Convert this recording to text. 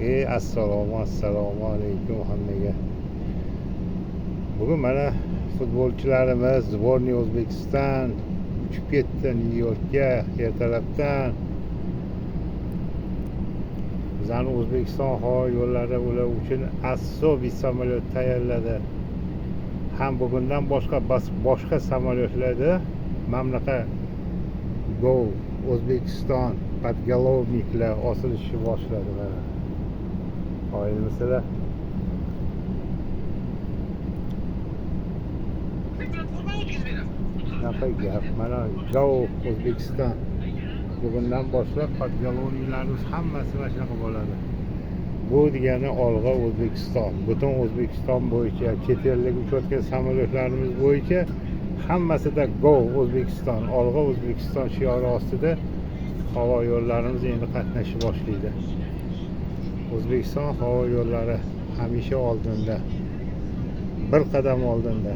Assalomu alaykum hammaga. Bugun mana futbolchilarimiz Sborniy O'zbekiston uchib ketdi Nyu-Yorkka ertalabdan. Bizning O'zbekiston havo yo'llari ular uchun asosiy samolyot tayyorladi. Ham bugundan boshqa samolyotlarda mamlaqa Go O'zbekiston podголовникlar osilishni boshladi. Oilamizda gap mana Go O'zbekiston bugundan boshlab podголовникlarimiz hammasi mana shunaqa bo'ladi. Bu degani Olg'a O'zbekiston, butun O'zbekiston bo'yicha chet ellik uchayotgan samolyotlarimiz bo'yicha hammasida Go O'zbekiston, Olg'a O'zbekiston shiori ostida havo yo'llarimiz endi qatnashni boshlaydi. O'zbekiston havo yo'llari hamisha oldinda, bir qadam oldinda.